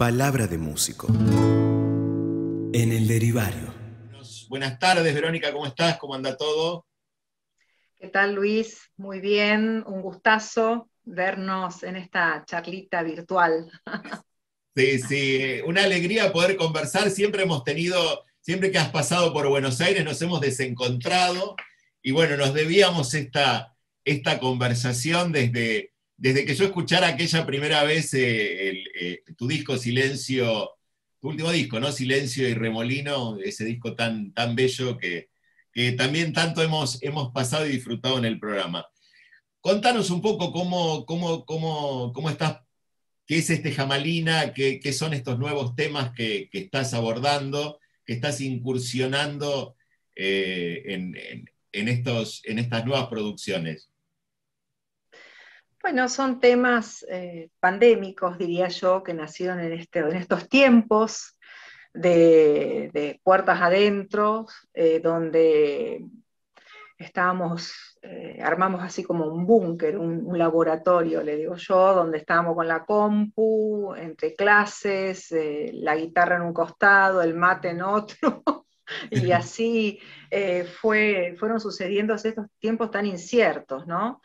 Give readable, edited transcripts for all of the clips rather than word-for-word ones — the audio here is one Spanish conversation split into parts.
Palabra de músico. En el derivario. Buenas tardes, Verónica, ¿cómo estás? ¿Cómo anda todo? ¿Qué tal, Luis? Muy bien, un gustazo vernos en esta charlita virtual. Sí, sí, una alegría poder conversar. Siempre que has pasado por Buenos Aires, nos hemos desencontrado y bueno, nos debíamos esta conversación desde que yo escuchara aquella primera vez tu disco Silencio, tu último disco, ¿no? Silencio y Remolino, ese disco tan bello que también tanto hemos pasado y disfrutado en el programa. Contanos un poco cómo estás. ¿Qué es Jamalina? ¿Qué son estos nuevos temas que estás abordando, que estás incursionando en estas nuevas producciones? Bueno, son temas pandémicos, diría yo, que nacieron en estos tiempos de puertas adentro, donde armamos así como un búnker, un laboratorio, le digo yo, donde estábamos con la compu, entre clases, la guitarra en un costado, el mate en otro, y así fueron sucediendo estos tiempos tan inciertos, ¿no?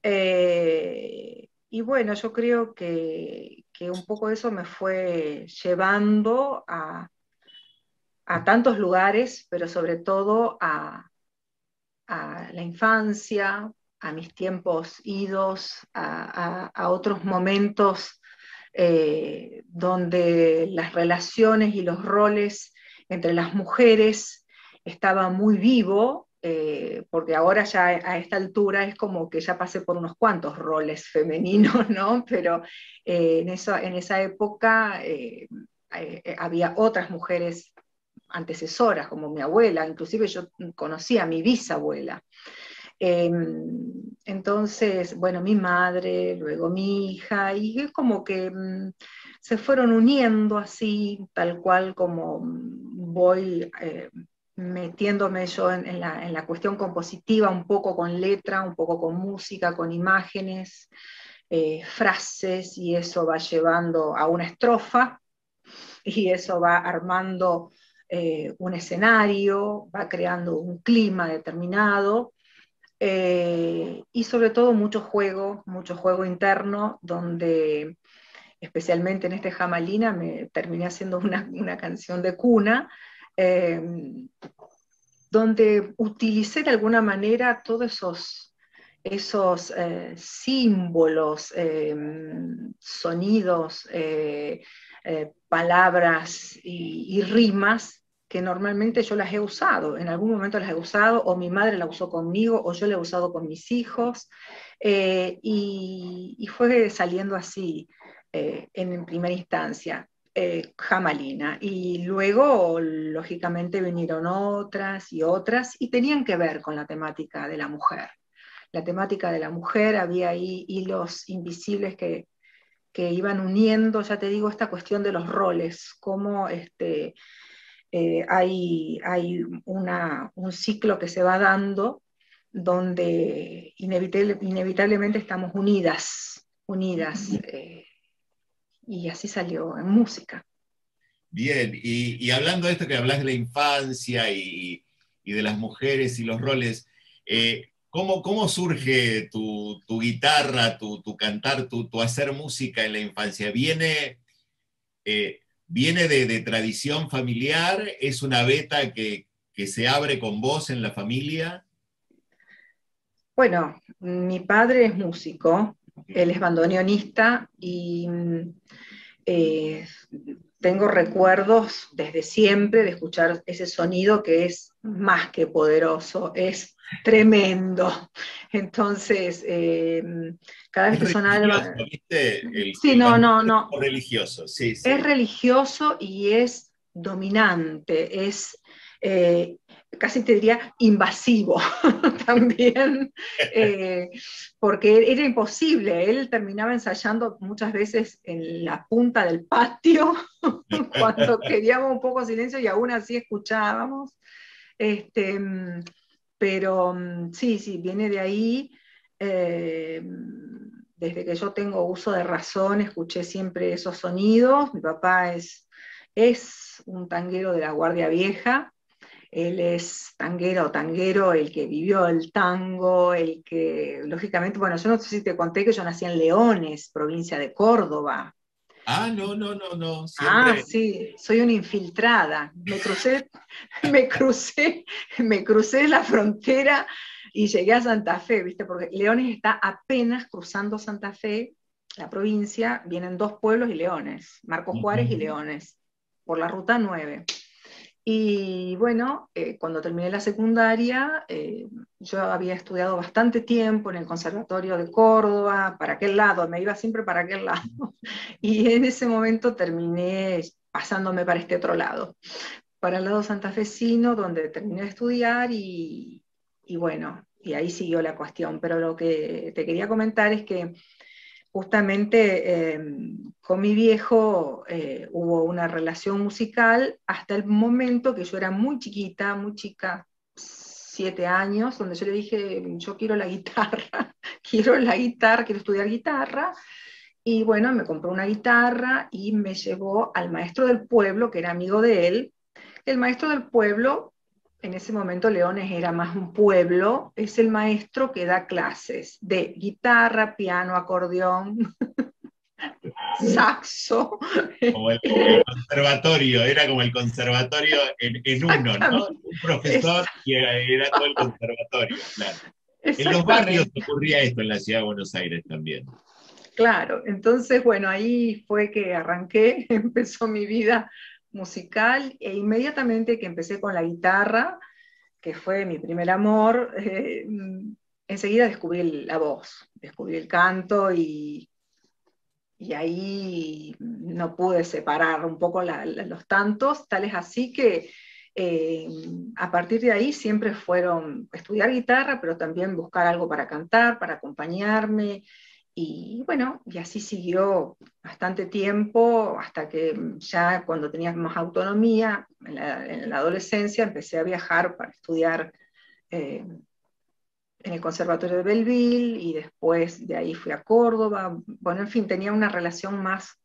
Y bueno, yo creo que un poco eso me fue llevando a tantos lugares, pero sobre todo a la infancia, a mis tiempos idos, a otros momentos donde las relaciones y los roles entre las mujeres estaban muy vivo, porque ahora ya a esta altura es como que ya pasé por unos cuantos roles femeninos, ¿no? Pero en esa época había otras mujeres antecesoras, como mi abuela, inclusive yo conocí a mi bisabuela. Eh, entonces, bueno, mi madre, luego mi hija, y es como que se fueron uniendo así, tal cual como voy metiéndome yo en la cuestión compositiva, un poco con letra, un poco con música, con imágenes, frases, y eso va llevando a una estrofa, y eso va armando un escenario, va creando un clima determinado, y sobre todo mucho juego interno, donde especialmente en Jamalina me terminé haciendo una canción de cuna, eh, donde utilicé de alguna manera todos esos símbolos, sonidos, palabras y rimas que normalmente yo las he usado, en algún momento las he usado, o mi madre la usó conmigo, o yo la he usado con mis hijos, y fue saliendo así en primera instancia. Jamalina, y luego lógicamente vinieron otras y otras y tenían que ver con la temática de la mujer. La temática de la mujer, había ahí hilos invisibles que iban uniendo, ya te digo, esta cuestión de los roles, cómo hay un ciclo que se va dando donde inevitablemente estamos unidas, y así salió en música. Bien, y hablando de esto que hablas de la infancia y de las mujeres y los roles, ¿cómo surge tu guitarra, tu cantar, tu hacer música en la infancia? Eh, ¿Viene de tradición familiar? ¿Es una veta que se abre con vos en la familia? Bueno, mi padre es músico, él es bandoneonista y eh, tengo recuerdos desde siempre de escuchar ese sonido que es más que poderoso, es tremendo. Entonces, cada vez Es que religioso, sonaba... ¿viste? Sí, El no, bandoneón no, es no. como religioso, sí, Es sí. religioso y es dominante, es casi te diría invasivo también, eh, porque era imposible. Él terminaba ensayando muchas veces en la punta del patio cuando queríamos un poco de silencio y aún así escuchábamos. Este, pero sí, sí, viene de ahí. desde que yo tengo uso de razón, escuché siempre esos sonidos. Mi papá es un tanguero de la Guardia Vieja. Él es tanguero, el que vivió el tango, el que, lógicamente, bueno, yo no sé si te conté que yo nací en Leones, provincia de Córdoba. Ah, no, no, no, no, Ah, siempre. sí, soy una infiltrada. Me crucé, me crucé la frontera y llegué a Santa Fe, ¿viste? Porque Leones está apenas cruzando Santa Fe, la provincia, vienen dos pueblos y Leones, Marcos Juárez y Ujú. Leones, por la ruta 9. Y bueno, cuando terminé la secundaria, yo había estudiado bastante tiempo en el Conservatorio de Córdoba, para aquel lado, me iba siempre para aquel lado. Y en ese momento terminé pasándome para este otro lado, para el lado santafesino, donde terminé de estudiar y bueno, y ahí siguió la cuestión. Pero lo que te quería comentar es que justamente con mi viejo hubo una relación musical hasta el momento que yo era muy chiquita, muy chica, 7 años, donde yo le dije, yo quiero la guitarra, quiero la guitarra, quiero estudiar guitarra. Y bueno, me compró una guitarra y me llevó al maestro del pueblo, que era amigo de él. El maestro del pueblo, en ese momento Leones era más un pueblo, es el maestro que da clases de guitarra, piano, acordeón, saxo. Como el conservatorio, era como el conservatorio en uno, ¿no? Exactamente, Un profesor y era todo el conservatorio, claro. En los barrios exactamente. ocurría esto en la ciudad de Buenos Aires también. Claro, entonces, bueno, ahí fue que arranqué, empezó mi vida musical e inmediatamente que empecé con la guitarra, que fue mi primer amor, enseguida descubrí la voz, descubrí el canto y ahí no pude separar un poco los tantos, tal es así que eh, a partir de ahí siempre fueron estudiar guitarra, pero también buscar algo para cantar, para acompañarme. Y bueno, y así siguió bastante tiempo, hasta que ya cuando tenía más autonomía, en la adolescencia, empecé a viajar para estudiar eh, en el Conservatorio de Belleville y después de ahí fui a Córdoba. Bueno, en fin, tenía una relación más,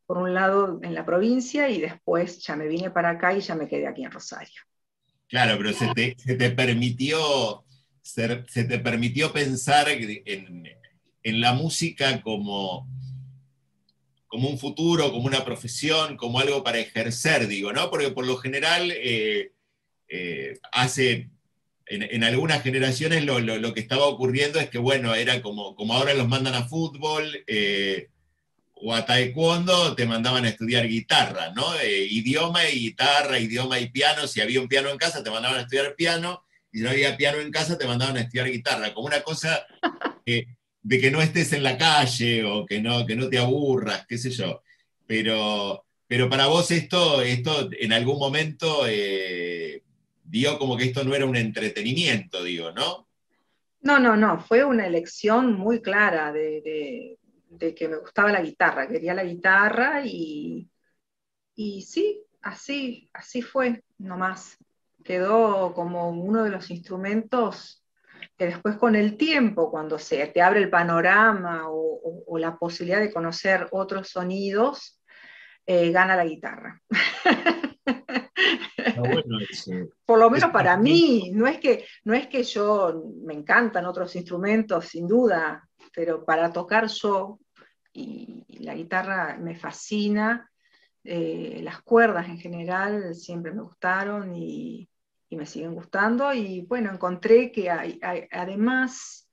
por un lado, en la provincia y después ya me vine para acá y ya me quedé aquí en Rosario. Claro, pero se te permitió pensar en la música como un futuro, como una profesión, como algo para ejercer, digo, ¿no? Porque por lo general en algunas generaciones lo que estaba ocurriendo es que, bueno, era como ahora los mandan a fútbol o a taekwondo, te mandaban a estudiar guitarra, ¿no? Idioma y guitarra, idioma y piano. Si había un piano en casa, te mandaban a estudiar piano, y si no había piano en casa, te mandaban a estudiar guitarra, como una cosa de que no estés en la calle o que no te aburras, qué sé yo. Pero para vos esto en algún momento dio como que esto no era un entretenimiento, digo, ¿no? No, no, no, fue una elección muy clara de que me gustaba la guitarra, quería la guitarra y sí, así fue nomás. Quedó como uno de los instrumentos que después con el tiempo, cuando se te abre el panorama o la posibilidad de conocer otros sonidos, gana la guitarra. Está bueno eso. Por lo Es menos una para forma- mí, no es que yo, me encantan otros instrumentos, sin duda, pero para tocar yo, y la guitarra me fascina, las cuerdas en general siempre me gustaron y me siguen gustando, y bueno, encontré que además,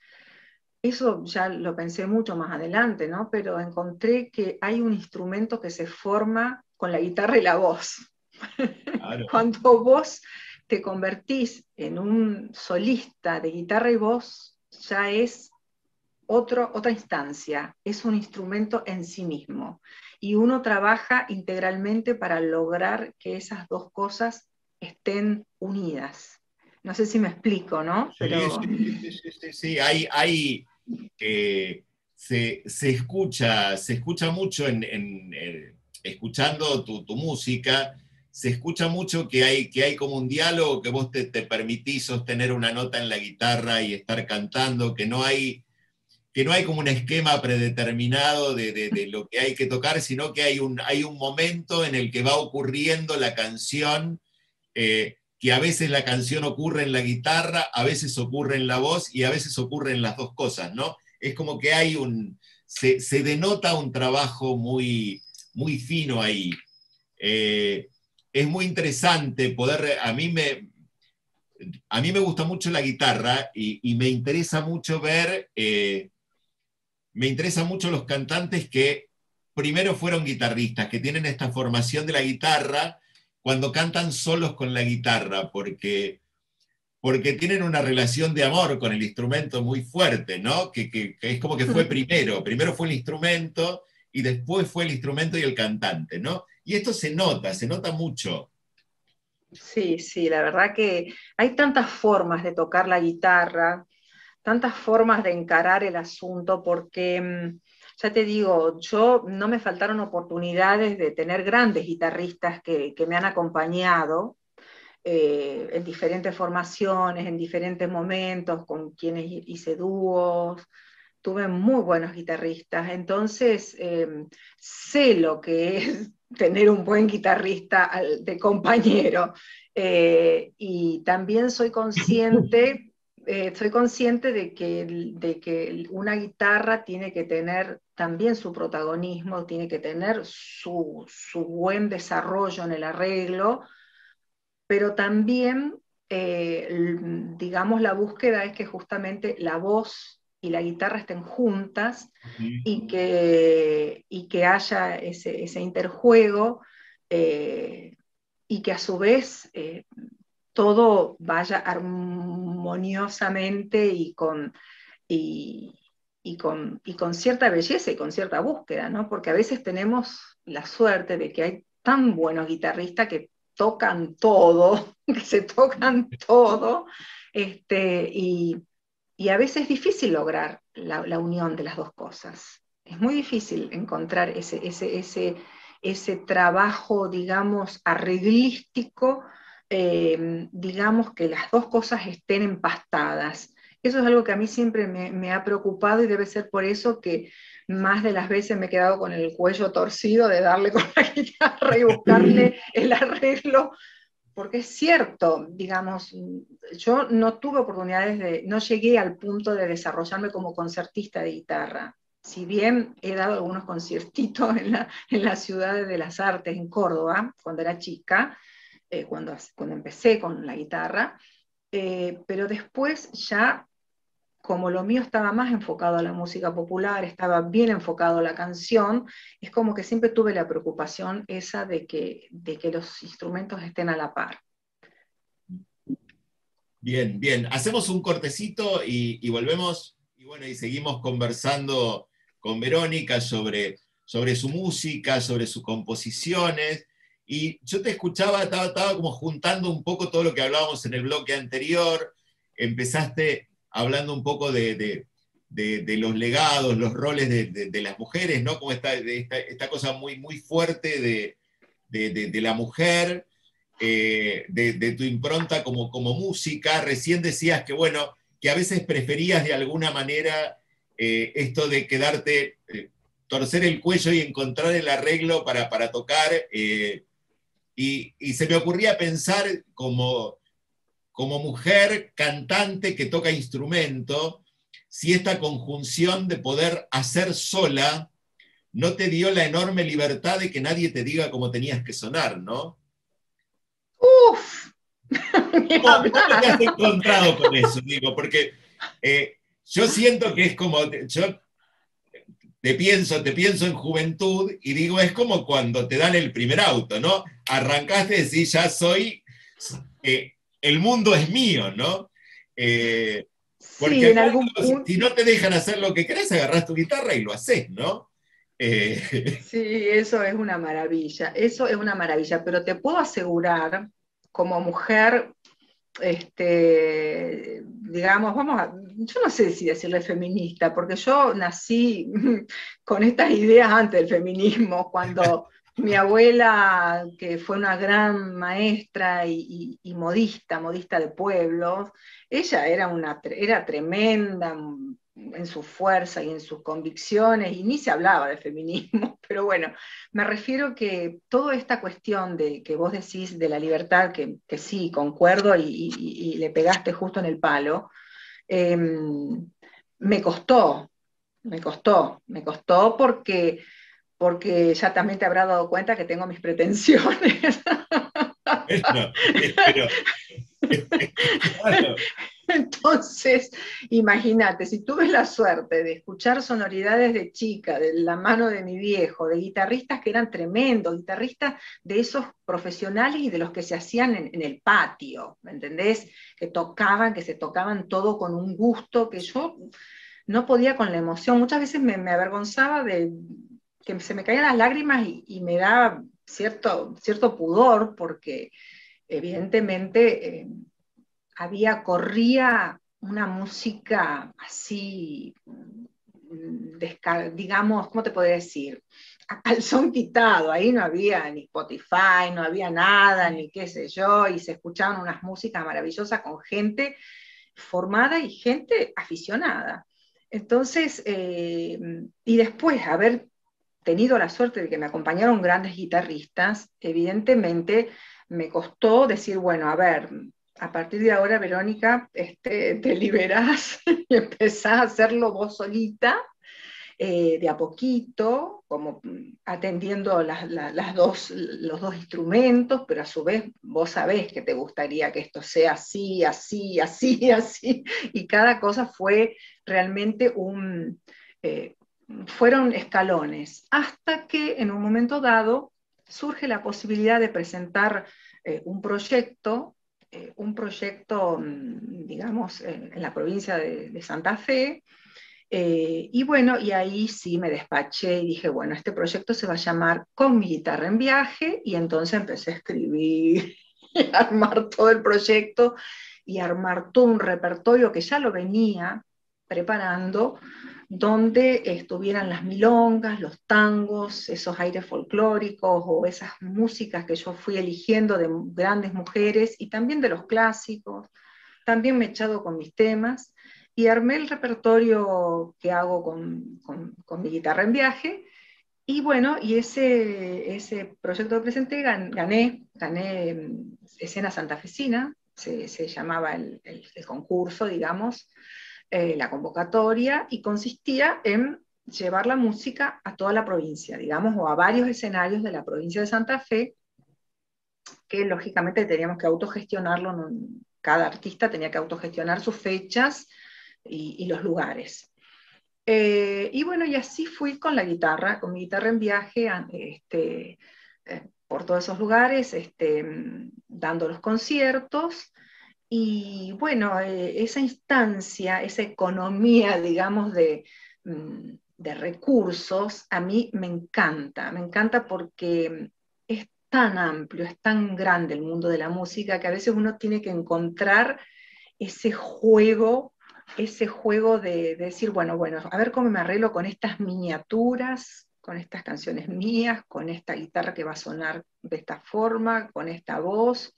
eso ya lo pensé mucho más adelante, ¿no? Pero encontré que hay un instrumento que se forma con la guitarra y la voz. Claro. Cuando vos te convertís en un solista de guitarra y voz, ya es otra instancia, es un instrumento en sí mismo. Y uno trabaja integralmente para lograr que esas dos cosas estén unidas. No sé si me explico, ¿no? Sí, Pero sí, sí, sí, sí, sí, sí. Se escucha mucho escuchando tu música, se escucha mucho que hay como un diálogo, que vos te permitís sostener una nota en la guitarra y estar cantando, que no hay que no hay como un esquema predeterminado de lo que hay que tocar, sino que hay un momento en el que va ocurriendo la canción, que a veces la canción ocurre en la guitarra, a veces ocurre en la voz y a veces ocurre en las dos cosas, ¿no? Es como que se denota un trabajo muy, muy fino ahí. Es muy interesante poder, a mí me gusta mucho la guitarra y me interesa mucho me interesa mucho los cantantes que primero fueron guitarristas, que tienen esta formación de la guitarra cuando cantan solos con la guitarra, porque tienen una relación de amor con el instrumento muy fuerte, ¿no? Que es como que fue primero fue el instrumento y después fue el instrumento y el cantante, ¿no? Y esto se nota mucho. Sí, sí, la verdad que hay tantas formas de tocar la guitarra, tantas formas de encarar el asunto, porque ya te digo, yo no me faltaron oportunidades de tener grandes guitarristas que me han acompañado en diferentes formaciones, en diferentes momentos, con quienes hice dúos, tuve muy buenos guitarristas, entonces sé lo que es tener un buen guitarrista de compañero. Y también soy consciente de que una guitarra tiene que tener también su protagonismo, tiene que tener su buen desarrollo en el arreglo, pero también, digamos, la búsqueda es que justamente la voz y la guitarra estén juntas y que haya ese interjuego, eh, y que a su vez todo vaya armoniosamente y, y con cierta belleza y con cierta búsqueda, ¿no? Porque a veces tenemos la suerte de que hay tan buenos guitarristas que tocan todo, que se tocan todo, y, y a veces es difícil lograr la unión de las dos cosas. Es muy difícil encontrar ese trabajo, digamos, arreglístico, digamos, que las dos cosas estén empastadas. Eso es algo que a mí siempre me ha preocupado y debe ser por eso que más de las veces me he quedado con el cuello torcido de darle con la guitarra y buscarle el arreglo, porque es cierto, digamos, yo no tuve no llegué al punto de desarrollarme como concertista de guitarra. Si bien he dado algunos conciertitos en la Ciudad de las Artes, en Córdoba, cuando era chica, cuando empecé con la guitarra, pero después ya, como lo mío estaba más enfocado a la música popular, estaba bien enfocado a la canción, es como que siempre tuve la preocupación esa de que los instrumentos estén a la par. Bien, bien. Hacemos un cortecito y volvemos, y bueno, y seguimos conversando con Verónica sobre su música, sobre sus composiciones. Y yo te escuchaba, estaba como juntando un poco todo lo que hablábamos en el bloque anterior. Empezaste hablando un poco de los legados, los roles de las mujeres, ¿no? Como esta cosa muy, muy fuerte de la mujer, de tu impronta como música. Recién decías que, bueno, que a veces preferías de alguna manera esto de quedarte, torcer el cuello y encontrar el arreglo para tocar, y se me ocurría pensar como mujer cantante que toca instrumento, si esta conjunción de poder hacer sola no te dio la enorme libertad de que nadie te diga cómo tenías que sonar, ¿no? ¡Uf! Ni ¿Cómo te has hablar. encontrado con eso? Digo, porque yo siento que es como, yo te pienso en juventud y digo, es como cuando te dan el primer auto, ¿no? Arrancaste y decís, ya soy, el mundo es mío, ¿no? Porque Sí, en acá, algún punto. si no te dejan hacer lo que querés, agarrás tu guitarra y lo haces, ¿no? Sí, eso es una maravilla, eso es una maravilla, pero te puedo asegurar, como mujer, digamos, yo no sé si decirle feminista, porque yo nací con estas ideas antes del feminismo, cuando mi abuela, que fue una gran maestra y modista de pueblos, ella era tremenda, en su fuerza y en sus convicciones, y ni se hablaba de feminismo, pero bueno, me refiero que toda esta cuestión de que vos decís de la libertad, que sí, concuerdo y le pegaste justo en el palo, eh, me costó porque ya también te habrás dado cuenta que tengo mis pretensiones. Bueno, pero, claro, Entonces, imagínate, si tuve la suerte de escuchar sonoridades de chica, de la mano de mi viejo, de guitarristas que eran tremendos, guitarristas de esos profesionales y de los que se hacían en el patio, ¿me entendés? Que se tocaban todo con un gusto que yo no podía con la emoción. Muchas veces me avergonzaba de que se me caían las lágrimas y me daba cierto pudor porque evidentemente corría una música así, digamos, ¿cómo te podría decir? A calzón quitado, ahí no había ni Spotify, no había nada, ni qué sé yo, y se escuchaban unas músicas maravillosas con gente formada y gente aficionada. Entonces, y después haber tenido la suerte de que me acompañaron grandes guitarristas, evidentemente me costó decir, bueno, a ver, a partir de ahora, Verónica, te liberás y empezás a hacerlo vos solita, de a poquito, como atendiendo los dos instrumentos, pero a su vez vos sabés que te gustaría que esto sea así, así, así, así, y cada cosa fue realmente fueron escalones, hasta que en un momento dado surge la posibilidad de presentar un proyecto, digamos, en la provincia de Santa Fe, y bueno, y ahí sí me despaché y dije, bueno, este proyecto se va a llamar Con mi guitarra en viaje, y entonces empecé a escribir, y a armar todo el proyecto, y armar todo un repertorio que ya lo venía preparando, donde estuvieran las milongas, los tangos, esos aires folclóricos o esas músicas que yo fui eligiendo de grandes mujeres y también de los clásicos. También me he echado con mis temas y armé el repertorio que hago con mi guitarra en viaje. Y bueno, y ese proyecto que presenté gané escena santafesina, se llamaba el concurso, digamos, la convocatoria, y consistía en llevar la música a toda la provincia, digamos, o a varios escenarios de la provincia de Santa Fe, que lógicamente teníamos que autogestionarlo, cada artista tenía que autogestionar sus fechas y los lugares. Y bueno, y así fui con la guitarra, con mi guitarra en viaje, por todos esos lugares, dando los conciertos. Y bueno, esa instancia, esa economía, digamos, de recursos, a mí me encanta porque es tan amplio, es tan grande el mundo de la música que a veces uno tiene que encontrar ese juego de decir, bueno, a ver cómo me arreglo con estas miniaturas, con estas canciones mías, con esta guitarra que va a sonar de esta forma, con esta voz,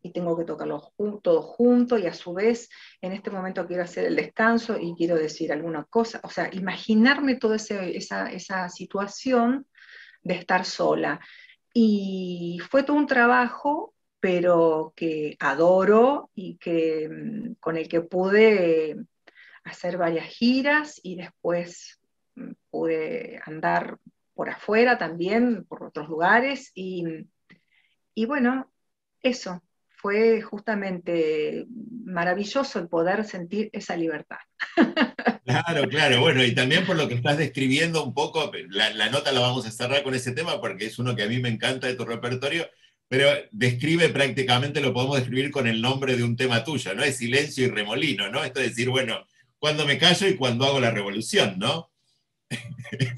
y tengo que tocarlo todo junto, y a su vez en este momento quiero hacer el descanso y quiero decir alguna cosa, o sea, imaginarme toda esa situación de estar sola. Y fue todo un trabajo, pero que adoro y con el que pude hacer varias giras, y después pude andar por afuera también, por otros lugares, y bueno, eso fue justamente maravilloso el poder sentir esa libertad. claro, claro. Bueno, y también por lo que estás describiendo un poco, la nota la vamos a cerrar con ese tema porque es uno que a mí me encanta de tu repertorio, pero describe prácticamente, lo podemos describir con el nombre de un tema tuyo, ¿no? Es Silencio y Remolino, ¿no? Esto es decir, bueno, cuando me callo y cuando hago la revolución, ¿no?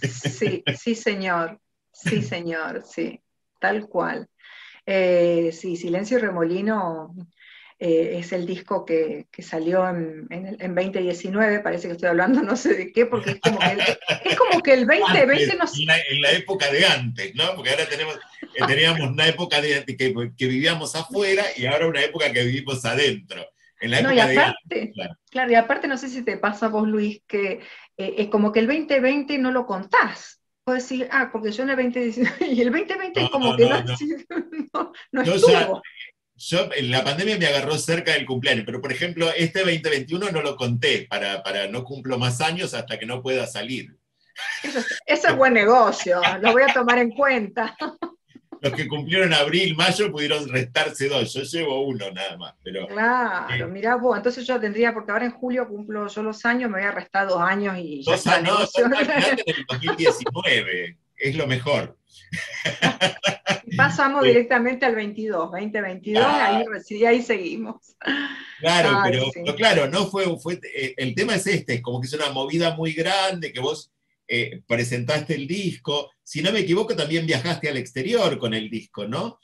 Sí, sí, señor, sí, tal cual. Sí, Silencio y Remolino es el disco que salió en 2019, parece que estoy hablando no sé de qué, porque es como que el 2020 Antes, nos... en la época de antes, ¿no? Porque ahora teníamos una época que vivíamos afuera y ahora una época que vivimos adentro. En la No, y época de aparte, claro. claro, y aparte no sé si te pasa a vos, Luis, que es como que el 2020 no lo contás. Puedes decir, porque yo en el 2019, y el 2020 No, es como no, que no, no, no. no Yo ya, estuvo. la pandemia me agarró cerca del cumpleaños, pero por ejemplo, este 2021 no lo conté, para no cumplo más años hasta que no pueda salir. Eso es buen negocio, lo voy a tomar en cuenta. Los que cumplieron abril, mayo pudieron restarse 2, yo llevo 1 nada más, pero Claro, mirá vos, entonces yo tendría, porque ahora en julio cumplo yo los años, me voy a restar 2 años y ya está el no, negocio. quedate en el 2019, es lo mejor. Y pasamos directamente al 2022, ahí, Claro, ahí seguimos. claro, Ay, pero sí. claro, no el tema es este, es como que es una movida muy grande, que vos presentaste el disco, si no me equivoco también viajaste al exterior con el disco, ¿no?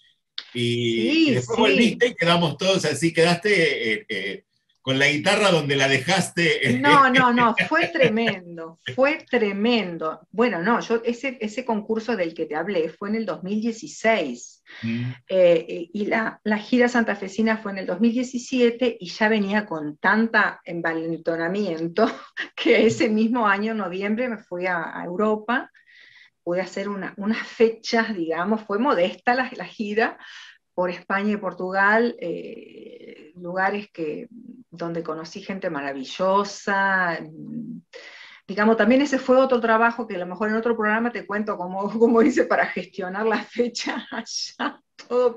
Y Sí, después sí. volviste y quedamos todos así, quedaste con la guitarra donde la dejaste. No, no, no, fue tremendo, fue tremendo. Bueno, no, yo ese concurso del que te hablé fue en el 2016 y la gira santafesina fue en el 2017 y ya venía con tanta envalentonamiento que ese mismo año, en noviembre, me fui a Europa, pude hacer unas fechas, digamos, fue modesta la gira, por España y Portugal, lugares donde conocí gente maravillosa. Digamos, también ese fue otro trabajo que a lo mejor en otro programa te cuento cómo hice para gestionar la fecha allá, todo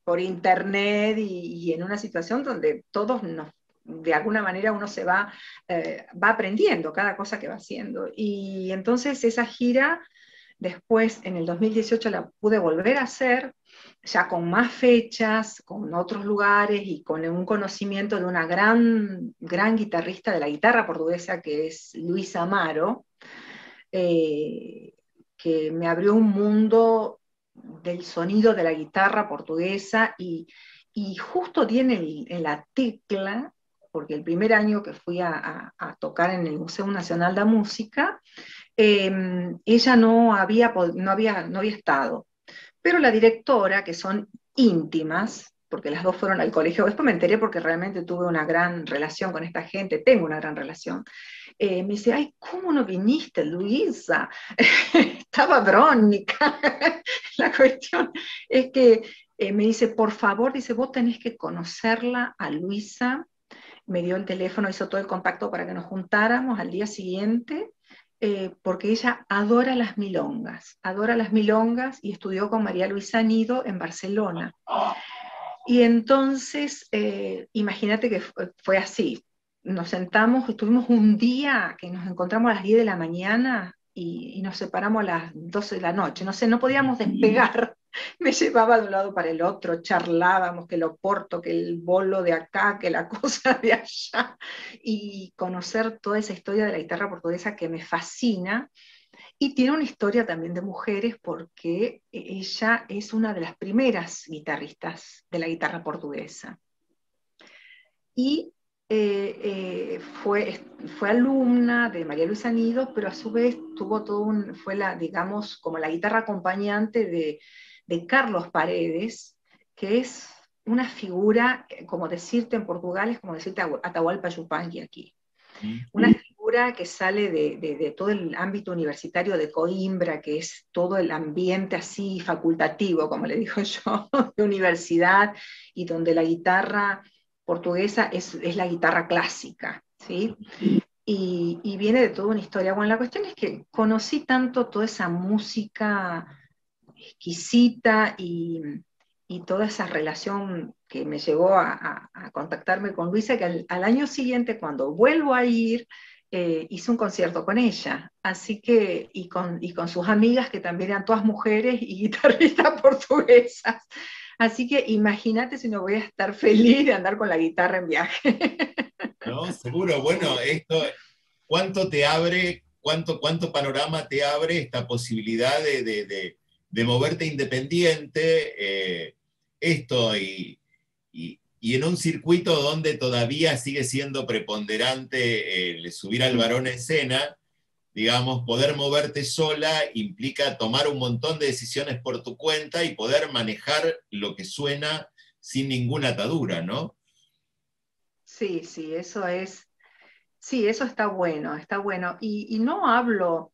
por internet y en una situación donde todos de alguna manera uno va aprendiendo cada cosa que va haciendo. Y entonces esa gira, después en el 2018 la pude volver a hacer, ya con más fechas, con otros lugares y con un conocimiento de una gran guitarrista de la guitarra portuguesa que es Luisa Amaro, eh, que me abrió un mundo del sonido de la guitarra portuguesa y justo tiene en la tecla, porque el primer año que fui a tocar en el Museo Nacional de Música, ella no había estado. Pero la directora, que son íntimas, porque las dos fueron al colegio, después me enteré porque realmente tuve una gran relación con esta gente, tengo una gran relación, me dice, ay, ¿cómo no viniste, Luisa? Estaba brónica. La cuestión es que me dice, por favor, dice, vos tenés que conocerla a Luisa. Me dio el teléfono, hizo todo el contacto para que nos juntáramos al día siguiente, porque ella adora las milongas y estudió con María Luisa Nido en Barcelona. Y entonces, imagínate que fue así. Nos sentamos, estuvimos un día que nos encontramos a las 10 de la mañana y nos separamos a las 12 de la noche. No sé, no podíamos despegar. Me llevaba de un lado para el otro, charlábamos que el Oporto, que el bolo de acá, que la cosa de allá, y conocer toda esa historia de la guitarra portuguesa que me fascina. Y tiene una historia también de mujeres porque ella es una de las primeras guitarristas de la guitarra portuguesa. Y fue alumna de María Luisa Nido, pero a su vez fue digamos, como la guitarra acompañante de Carlos Paredes, que es una figura, como decirte en Portugal, es como decirte Atahualpa Yupanqui aquí. Una figura que sale de todo el ámbito universitario de Coimbra, que es todo el ambiente así facultativo, como le digo yo, de universidad, y donde la guitarra portuguesa es la guitarra clásica, ¿sí? Y viene de toda una historia. Bueno, la cuestión es que conocí tanto toda esa música exquisita y toda esa relación que me llevó a contactarme con Luisa, que al año siguiente, cuando vuelvo a ir, hice un concierto con ella, así que, y con sus amigas, que también eran todas mujeres y guitarristas portuguesas. Así que imagínate si no voy a estar feliz de andar con la guitarra en viaje. ¿No? Seguro, bueno, esto, ¿cuánto te abre, cuánto panorama te abre esta posibilidad de moverte independiente, esto y en un circuito donde todavía sigue siendo preponderante el subir al varón a escena, digamos, poder moverte sola implica tomar un montón de decisiones por tu cuenta y poder manejar lo que suena sin ninguna atadura, ¿no? Sí, sí, eso está bueno, está bueno. Y no hablo,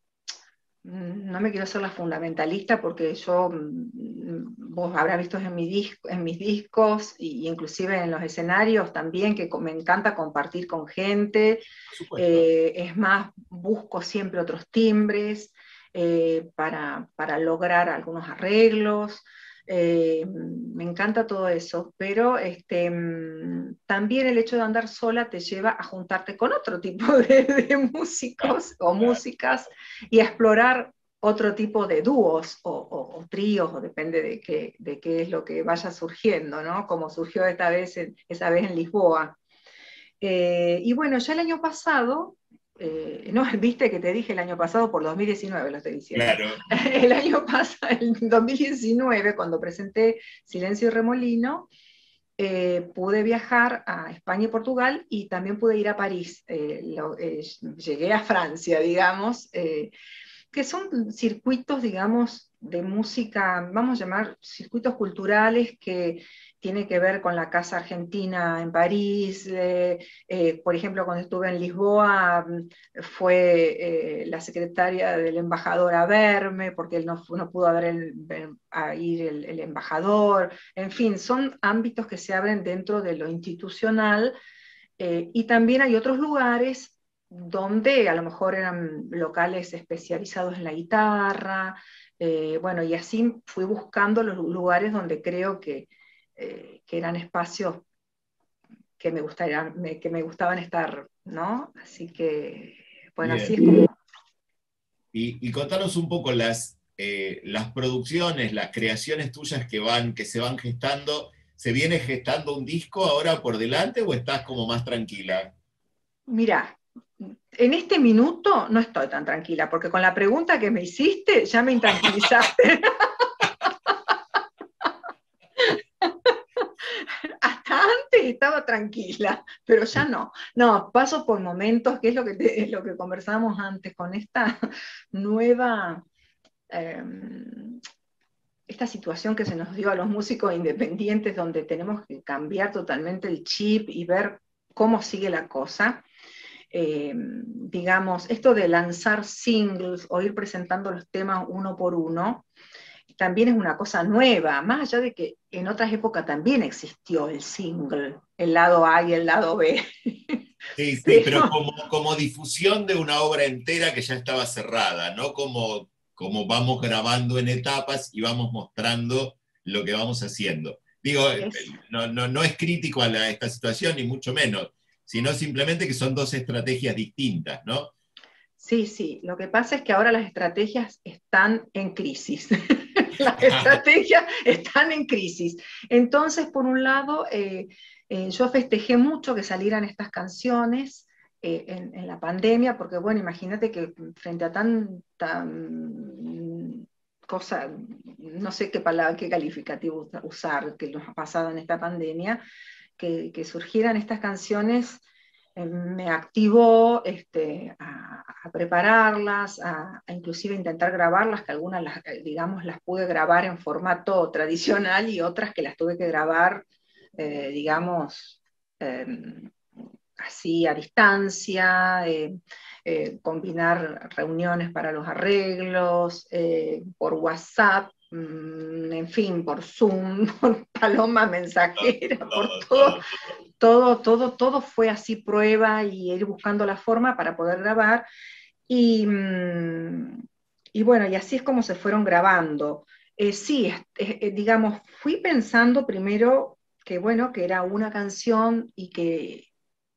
no me quiero ser la fundamentalista porque yo, vos habrás visto en mis discos y inclusive en los escenarios también, que me encanta compartir con gente. Por supuesto. Es más, busco siempre otros timbres para lograr algunos arreglos. Me encanta todo eso, pero también el hecho de andar sola te lleva a juntarte con otro tipo de Claro, músicos o claro. músicas y a explorar otro tipo de dúos o tríos, o depende de qué es lo que vaya surgiendo, ¿no? Como surgió esa vez en Lisboa. Y bueno, ya el año pasado, no, viste que te dije el año pasado, por 2019 lo estoy diciendo. Claro. El año pasado, el 2019, cuando presenté Silencio y Remolino, pude viajar a España y Portugal y también pude ir a París. Llegué a Francia, digamos, que son circuitos, digamos, de música, vamos a llamar circuitos culturales que tiene que ver con la Casa Argentina en París. Por ejemplo, cuando estuve en Lisboa, fue la secretaria del embajador a verme, porque él no pudo a ir el embajador. En fin, son ámbitos que se abren dentro de lo institucional, y también hay otros lugares donde a lo mejor eran locales especializados en la guitarra. Bueno, y así fui buscando los lugares donde creo que eran espacios que me gustaban estar, ¿no? Así que, bueno, así Bien. es como... Y contanos un poco las producciones, las creaciones tuyas que se van gestando. ¿Se viene gestando un disco ahora por delante o estás como más tranquila? Mira, en este minuto no estoy tan tranquila, porque con la pregunta que me hiciste ya me intranquilizaste. Hasta antes estaba tranquila, pero ya no. No, paso por momentos, que es es lo que conversamos antes, con esta nueva, eh, esta situación que se nos dio a los músicos independientes, donde tenemos que cambiar totalmente el chip y ver cómo sigue la cosa. Digamos, esto de lanzar singles o ir presentando los temas uno por uno, también es una cosa nueva, más allá de que en otras épocas también existió el single, el lado A y el lado B. Sí, sí, pero Pero como difusión de una obra entera que ya estaba cerrada, no como vamos grabando en etapas y vamos mostrando lo que vamos haciendo. Digo, es, no es crítico a esta situación, ni mucho menos, sino simplemente que son dos estrategias distintas, ¿no? sí, sí, lo que pasa es que ahora las estrategias están en crisis. Las estrategias están en crisis. Entonces, por un lado, yo festejé mucho que salieran estas canciones en la pandemia, porque bueno, imagínate que frente a tanta cosa, no sé qué palabra, qué calificativo usar, que nos ha pasado en esta pandemia, que surgieran estas canciones, me activó a prepararlas, a inclusive intentar grabarlas, que algunas, digamos, las pude grabar en formato tradicional y otras que las tuve que grabar, digamos, eh, así a distancia, combinar reuniones para los arreglos, por WhatsApp, en fin, por Zoom, por paloma mensajera, por Todo, todo, todo, todo. todo fue así prueba y ir buscando la forma para poder grabar. Y, y bueno, y así es como se fueron grabando. Sí, digamos, fui pensando primero que bueno, que era una canción y que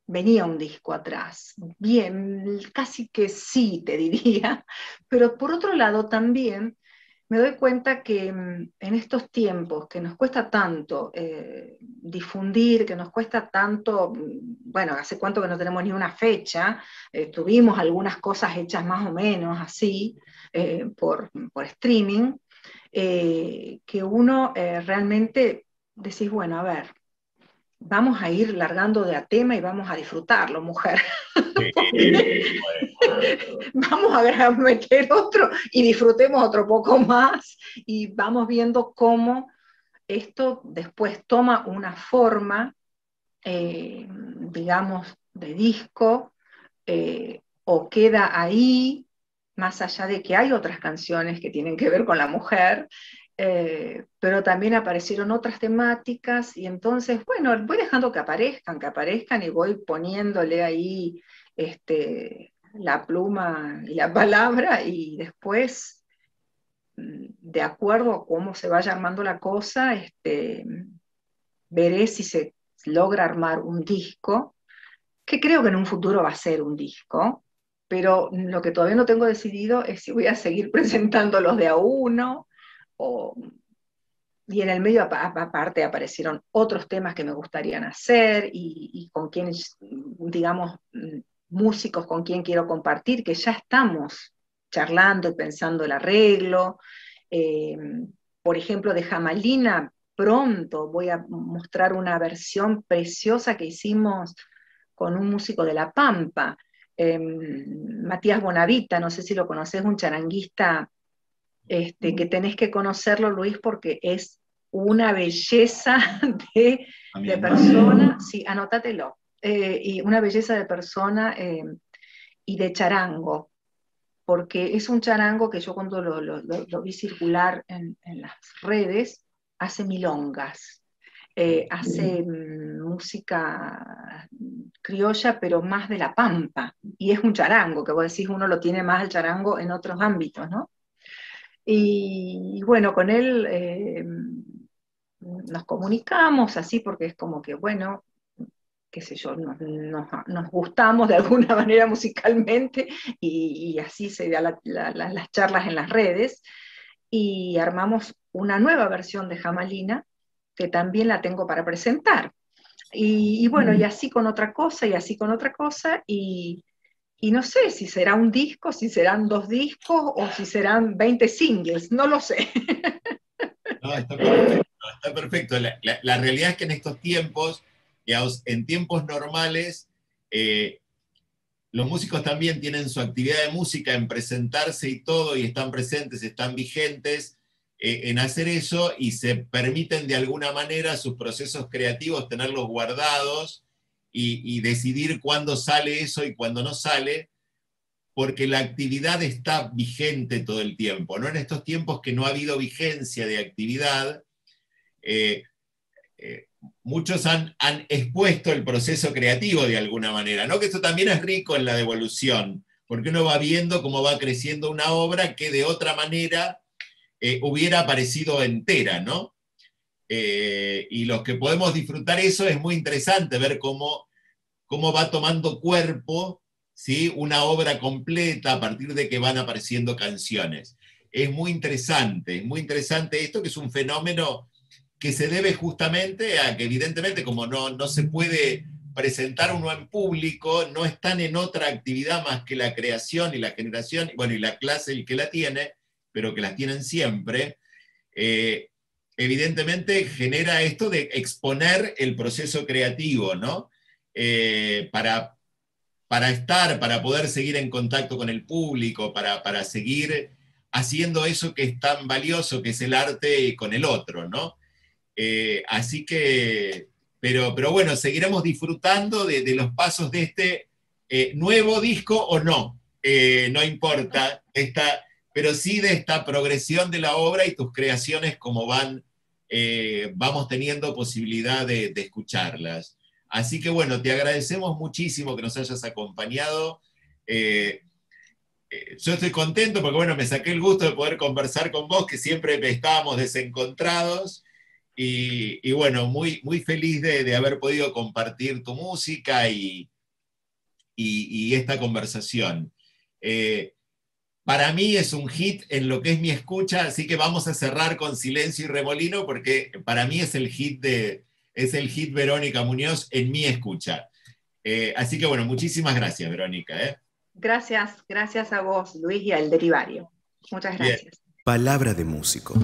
venía un disco atrás. Bien, casi que sí, te diría. Pero por otro lado también me doy cuenta que en estos tiempos que nos cuesta tanto difundir, que nos cuesta tanto, bueno, hace cuánto que no tenemos ni una fecha, tuvimos algunas cosas hechas más o menos así por streaming, que uno realmente decís, bueno, a ver, vamos a ir largando de a tema y vamos a disfrutarlo, mujer. Bueno. Vamos a meter otro y disfrutemos otro poco más y vamos viendo cómo esto después toma una forma digamos, de disco, o queda ahí, más allá de que hay otras canciones que tienen que ver con la mujer, pero también aparecieron otras temáticas, y entonces, bueno, voy dejando que aparezcan, y voy poniéndole ahí la pluma y la palabra, y después, de acuerdo a cómo se vaya armando la cosa, veré si se logra armar un disco, que creo que en un futuro va a ser un disco, pero lo que todavía no tengo decidido es si voy a seguir presentando los de a uno, o, y en el medio aparte aparecieron otros temas que me gustarían hacer, y con quienes, digamos, músicos con quien quiero compartir, que ya estamos charlando y pensando el arreglo. Eh, por ejemplo, de Jamalina, pronto voy a mostrar una versión preciosa que hicimos con un músico de La Pampa, Matías Bonavita, no sé si lo conoces, un charanguista, que tenés que conocerlo, Luis, porque es una belleza de persona, sí, anótatelo, y una belleza de persona, y de charango, porque es un charango que yo cuando lo vi circular en las redes, hace milongas, hace música criolla, pero más de la pampa, y es un charango, que vos decís, uno lo tiene más el charango en otros ámbitos, ¿no? Y bueno, con él nos comunicamos así, porque es como que, bueno, qué sé yo, nos gustamos de alguna manera musicalmente, y así se da las charlas en las redes, y armamos una nueva versión de Jamalina, que también la tengo para presentar. Y bueno, y así con otra cosa, y así con otra cosa, y no sé si será un disco, si serán 2 discos, o si serán 20 singles, no lo sé. No, está perfecto, está perfecto. La realidad es que en estos tiempos, digamos, en tiempos normales, los músicos también tienen su actividad de música en presentarse y todo, y están presentes, están vigentes en hacer eso, y se permiten de alguna manera sus procesos creativos tenerlos guardados, y decidir cuándo sale eso y cuándo no sale, porque la actividad está vigente todo el tiempo, ¿no? En estos tiempos que no ha habido vigencia de actividad, eh, muchos han expuesto el proceso creativo de alguna manera, ¿no? Que esto también es rico en la devolución, porque uno va viendo cómo va creciendo una obra que de otra manera hubiera aparecido entera, ¿no? Y los que podemos disfrutar eso, es muy interesante ver cómo va tomando cuerpo, ¿sí? Una obra completa a partir de que van apareciendo canciones. Es muy interesante esto, que es un fenómeno que se debe justamente a que evidentemente, como no se puede presentar uno en público, no están en otra actividad más que la creación y la generación, bueno, y la clase el que la tiene, pero que las tienen siempre, evidentemente genera esto de exponer el proceso creativo, ¿no? Para poder seguir en contacto con el público, para seguir haciendo eso que es tan valioso, que es el arte con el otro, ¿no? Así que, pero bueno, seguiremos disfrutando de los pasos de este nuevo disco o no, no importa, pero sí de esta progresión de la obra y tus creaciones, como vamos teniendo posibilidad de escucharlas. Así que bueno, te agradecemos muchísimo que nos hayas acompañado. Yo estoy contento porque bueno, me saqué el gusto de poder conversar con vos, que siempre estábamos desencontrados. Y bueno, muy feliz de haber podido compartir tu música y esta conversación. Para mí es un hit en lo que es mi escucha, así que vamos a cerrar con Silencio y Remolino, porque para mí es el hit Verónica Muñoz en mi escucha. Así que bueno, muchísimas gracias, Verónica. Gracias a vos, Luis, y al Derivario. Muchas Bien. gracias. Palabra de músico.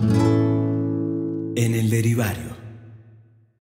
En el Derivario.